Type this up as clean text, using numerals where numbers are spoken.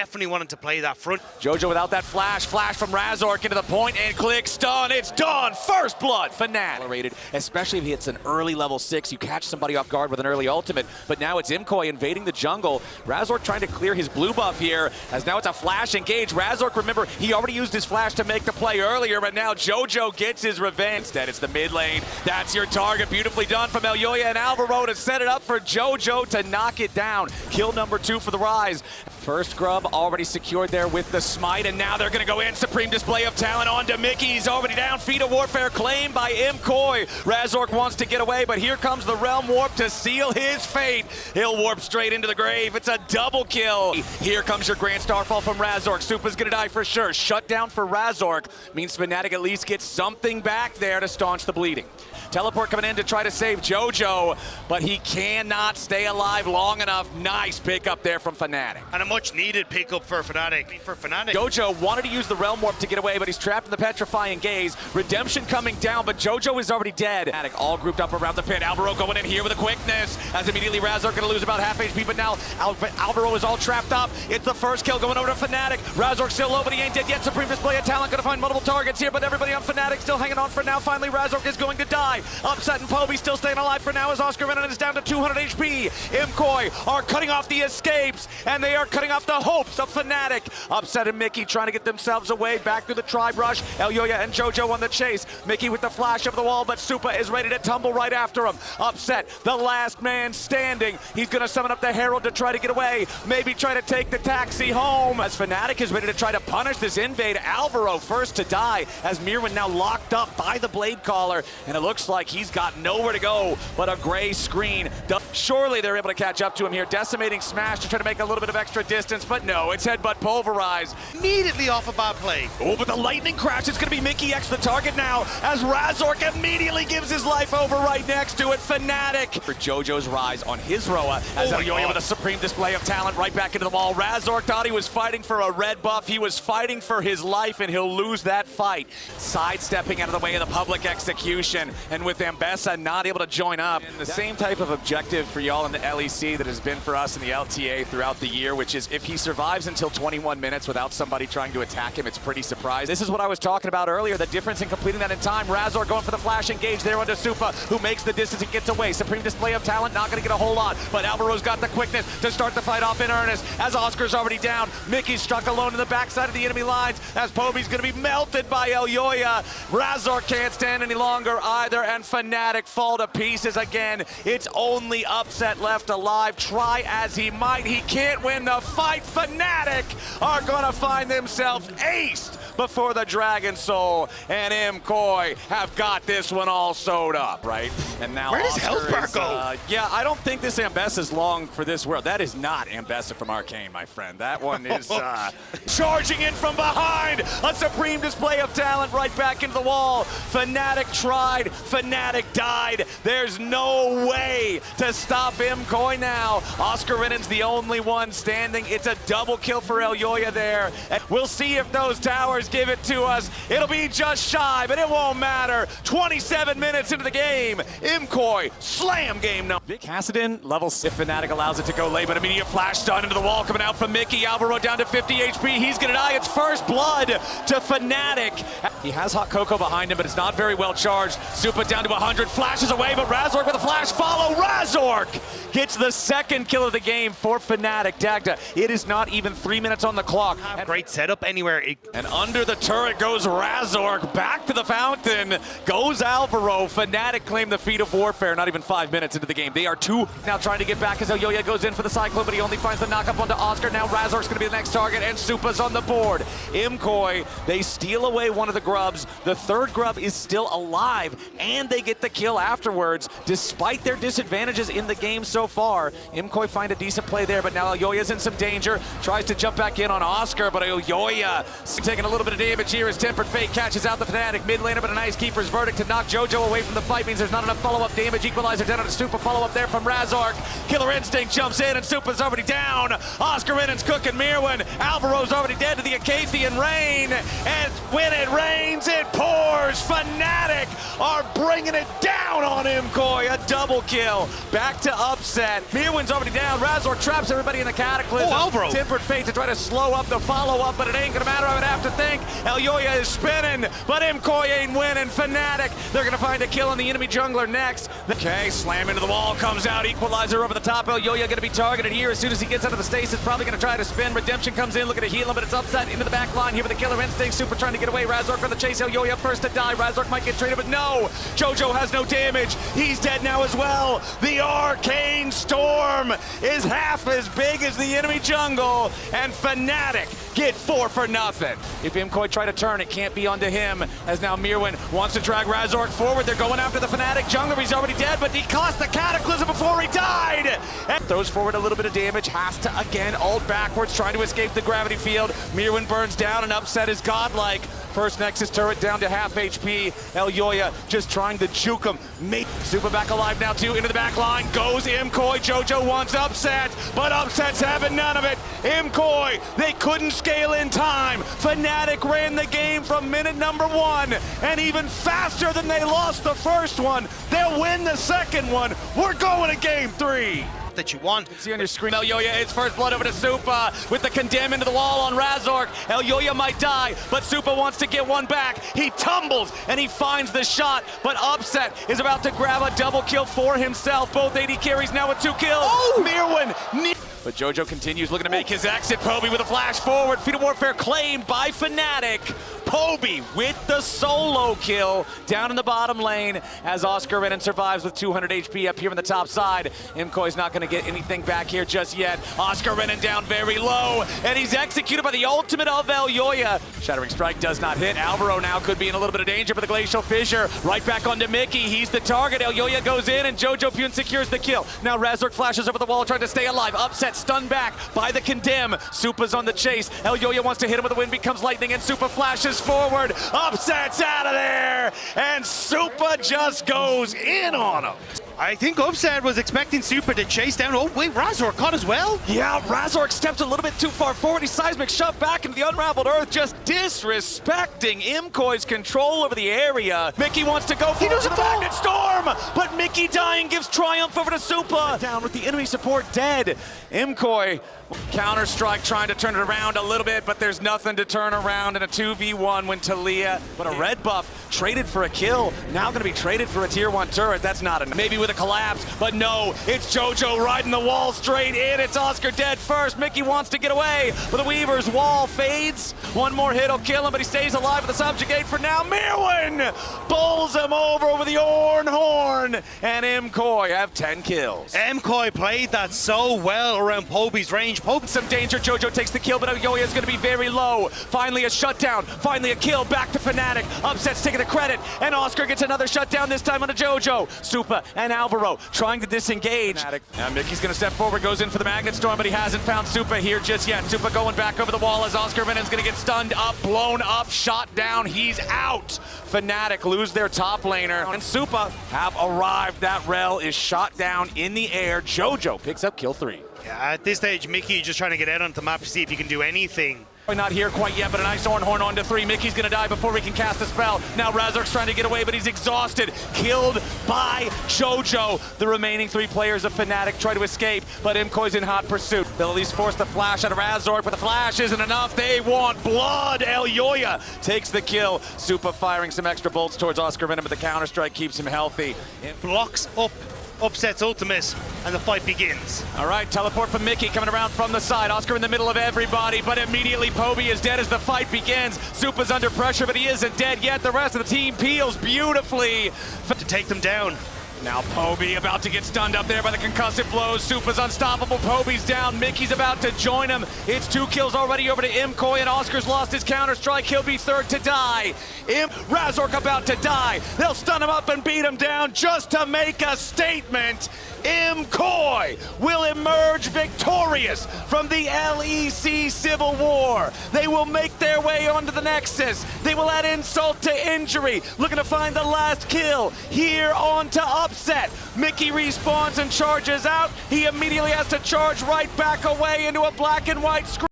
definitely wanting to play that front. Jojo without that flash from Razork into the point and click stun. It's done. First blood. Fnatic. Especially if he hits an early level 6, you catch somebody off guard with an early ultimate. But now it's Imkoi invading the jungle. Razork trying to clear his blue buff here, as now it's a flash engage. Razork, remember, he already used his flash to make the play earlier, but now Jojo gets his revenge. Instead, it's the mid lane. That's your target. Beautifully done from Elyoya and Alvaro to set it up for Jojo to knock it down. Kill number 2 for the Rise. First grub already secured there with the smite, and now they're going to go in. Supreme display of talent onto Mickey. He's already down. Feet of Warfare claimed by Imkoi. Razork wants to get away, but here comes the Realm Warp to seal his fate. He'll warp straight into the grave. It's a double kill. Here comes your Grand Starfall from Razork. Supa's going to die for sure. Shut down for Razork means Fnatic at least gets something back there to staunch the bleeding. Teleport coming in to try to save Jojo, but he cannot stay alive long enough. Nice pickup there from Fnatic. And a much needed pickup for Fnatic. Jojo wanted to use the Realm Warp to get away, but he's trapped in the Petrifying Gaze. Redemption coming down, but Jojo is already dead. Fnatic all grouped up around the pit. Alvaro going in here with a quickness, as immediately Razork going to lose about half HP, but now Alvaro is all trapped up. It's the first kill going over to Fnatic. Razork still low, but he ain't dead yet. Supreme display of talent, going to find multiple targets here, but everybody on Fnatic still hanging on for now. Finally, Razork is going to die. Upset and Poby still staying alive for now as Oscar Venom is down to 200 HP. Imkoi are cutting off the escapes, and they are cutting off the hopes of Fnatic. Upset and Mickey trying to get themselves away back through the tribe rush. Elyoya and Jojo on the chase. Mickey with the flash over the wall, but Supa is ready to tumble right after him. Upset, the last man standing. He's going to summon up the Herald to try to get away. Maybe try to take the taxi home. As Fnatic is ready to try to punish this invade. Alvaro first to die, as Mirwin now locked up by the Blade Caller, and it looks like he's got nowhere to go but a gray screen. Surely they're able to catch up to him here. Decimating smash to try to make a little bit of extra distance, but no, it's headbutt pulverize. Immediately off a bad play. Oh, but the lightning crash. It's going to be Mickey X the target now, as Razork immediately gives his life over right next to it. Fnatic for Jojo's Rise on his Roa, as Elyoya with a supreme display of talent right back into the wall. Razork thought he was fighting for a red buff. He was fighting for his life, and he'll lose that fight. Sidestepping out of the way of the public execution, and with Ambessa not able to join up. And the same type of objective for y'all in the LEC that has been for us in the LTA throughout the year, which is if he survives until 21 minutes without somebody trying to attack him, it's pretty surprising. This is what I was talking about earlier, the difference in completing that in time. Razork going for the flash engage there onto Supa, who makes the distance and gets away. Supreme display of talent, not going to get a whole lot, but Alvaro's got the quickness to start the fight off in earnest, as Oscar's already down. Mickey's struck alone in the backside of the enemy lines, as Poby's going to be melted by Elyoya. Razork can't stand any longer either, and Fnatic fall to pieces again. It's only Upset left alive. Try as he might, he can't win the fight. Fnatic are gonna find themselves aced before the Dragon Soul and Imkoi have got this one all sewed up, right? And now where does Hellspark go? Yeah, I don't think this Ambessa is long for this world. That is not Ambessa from Arcane, my friend. That one is charging in from behind. A supreme display of talent right back into the wall. Fnatic tried, Fnatic died. There's no way to stop Imkoi now. Oscar Renan's the only one standing. It's a double kill for Elyoya there. And we'll see if those towers give it to us. It'll be just shy, but it won't matter. 27 minutes into the game. Imkoi, slam game no. Vic Hassidin, level 6. Fnatic allows it to go late, but immediate flash stun into the wall coming out from Mickey. Alvaro down to 50 HP. He's gonna die. It's first blood to Fnatic. He has Hot Cocoa behind him, but it's not very well charged. Supa down to 100, flashes away, but Razork with a flash follow. Razork gets the second kill of the game for Fnatic. Dagda, it is not even 3 minutes on the clock. Great setup anywhere. And under the turret goes Razork. Back to the fountain goes Alvaro. Fnatic claim the feat of Warfare not even 5 minutes into the game. They are two now trying to get back as Elyoya goes in for the Cyclone, but he only finds the knockup onto Oscar. Now Razork's going to be the next target, and Supa's on the board. Imkoi, they steal away one of the grubs. The third grub is still alive, and they get the kill afterwards, despite their disadvantages in the game so far. Imkoi find a decent play there, but now Elyoya's in some danger. Tries to jump back in on Oscar, but Elyoya taking a little little bit of damage here as Tempered Fate catches out the Fnatic mid laner, but a nice keeper's verdict to knock JoJo away from the fight means there's not enough follow-up damage. Equalizer down on a Super follow-up there from Razork. Killer Instinct jumps in and Supa's already down. Oscar Renan's cooking Mirwin. Alvaro's already dead to the Acathian rain. And when it rains, it pours. Fnatic are bringing it down on Imkoi. A double kill. Back to upset. Mirwin's already down. Razork traps everybody in the Cataclysm. Oh, Alvaro. Tempered Fate to try to slow up the follow-up, but it ain't gonna matter. I would have to think. Elyoya is spinning, but Imkoi ain't winning. Fnatic, they're gonna find a kill on the enemy jungler next. Okay, slam into the wall, comes out. Equalizer over the top. Elyoya gonna be targeted here as soon as he gets out of the stasis. Probably gonna try to spin. Redemption comes in, looking to heal him, but it's upset into the back line here with the Killer Instinct. Super trying to get away. Razork on the chase. Elyoya first to die. Razork might get traded, but no. JoJo has no damage. He's dead now as well. The Arcane Storm is half as big as the enemy jungle, and Fnatic get 4 for nothing. If Imkoi try to turn, it can't be onto him, as now Mirwin wants to drag Razork forward. They're going after the Fnatic jungler. He's already dead, but he cost the Cataclysm before he died. And throws forward a little bit of damage, has to again ult backwards, trying to escape the gravity field. Mirwin burns down, and upset is godlike. First Nexus turret down to half HP. Elyoya just trying to juke him. Super back alive now too, into the back line. Goes Imkoi. JoJo wants upset, but upset's having none of it. Imkoi, they couldn't scale in time. Fnatic ran the game from minute number 1, and even faster than they lost the first one. They'll win the second one. We're going to game 3. That you want. See on your screen, Elyoya, it's first blood over to Supa with the condemn into the wall on Razork. Elyoya might die, but Supa wants to get one back. He tumbles and he finds the shot, but Upset is about to grab a double kill for himself. Both AD carries now with 2 kills. Oh! Mirwin. But JoJo continues looking to make his exit. Poby with a flash forward. Feet of Warfare claimed by Fnatic. Poby with the solo kill down in the bottom lane as Oscar Renan survives with 200 HP up here on the top side. Imkoi's not going to get anything back here just yet. Oscar Renan down very low, and he's executed by the ultimate of Elyoya. Shattering Strike does not hit. Alvaro now could be in a little bit of danger for the Glacial Fissure. Right back onto Mickey. He's the target. Elyoya goes in, and JoJo Pune secures the kill. Now Razork flashes over the wall trying to stay alive. Upset stunned back by the Condemn. Supa's on the chase. Elyoya wants to hit him with the wind becomes lightning, and Supa flashes forward. Upset's out of there, and Supa just goes in on him. I think Upset was expecting Super to chase down. Oh, wait, Razork caught as well? Yeah, Razork stepped a little bit too far forward. He seismic shoved back into the unraveled earth, just disrespecting Imkoi's control over the area. Mickey wants to go for the Magnet Storm, but Mickey dying gives triumph over to Supa. Down with the enemy support dead. Imkoi, Counter-Strike trying to turn it around a little bit, but there's nothing to turn around in a 2v1 when Talia, but a red buff traded for a kill, now gonna be traded for a tier 1 turret. That's not enough. Maybe with a collapse, but no, it's JoJo riding the wall straight in. It's Oscar dead first. Mickey wants to get away, but the Weaver's wall fades. One more hit will kill him, but he stays alive with the subjugate for now. Mirwin bowls him over with the Orn Horn, and Imkoi have 10 kills. Imkoi played that so well around Poby's range. Poby some danger. JoJo takes the kill, but Elyoya is going to be very low. Finally a shutdown. Finally a kill. Back to Fnatic. Upset's taking the credit, and Oscar gets another shutdown, this time on a JoJo. Supa and Alvaro trying to disengage. And Mickey's going to step forward, goes in for the Magnet Storm, but he hasn't found Supa here just yet. Supa going back over the wall as Oscar Renan's going to get stunned up, blown up, shot down. He's out. Fnatic lose their top laner, and Supa have arrived. That Rel is shot down in the air. JoJo picks up kill 3. Yeah, at this stage, Mickey just trying to get out onto the map to see if he can do anything. Not here quite yet, but a nice Orn Horn onto 3. Mickey's gonna die before he can cast a spell. Now Razork's trying to get away, but he's exhausted. Killed by JoJo. The remaining 3 players of Fnatic try to escape, but Imkoi's in hot pursuit. They'll at least force the flash out of Razork, but the flash isn't enough. They want blood. Elyoya takes the kill. Supa firing some extra bolts towards Oscar Venom, but the Counter-Strike keeps him healthy. It blocks up Upset's ultimate, and the fight begins. All right, teleport from Mickey coming around from the side. Oscar in the middle of everybody, but immediately Poby is dead as the fight begins. Supa's under pressure, but he isn't dead yet. The rest of the team peels beautifully. To take them down. Now Poby about to get stunned up there by the concussive blows. Supa's unstoppable. Poby's down. Mickey's about to join him. It's 2 kills already over to Imcoy, and Oscar's lost his counter-strike. He'll be third to die. Razork about to die. They'll stun him up and beat him down just to make a statement. Imcoy will emerge victorious from the LEC Civil War. They will make their way onto the Nexus. They will add insult to injury, looking to find the last kill here onto Upset. Mickey respawns and charges out. He immediately has to charge right back away into a black and white screen.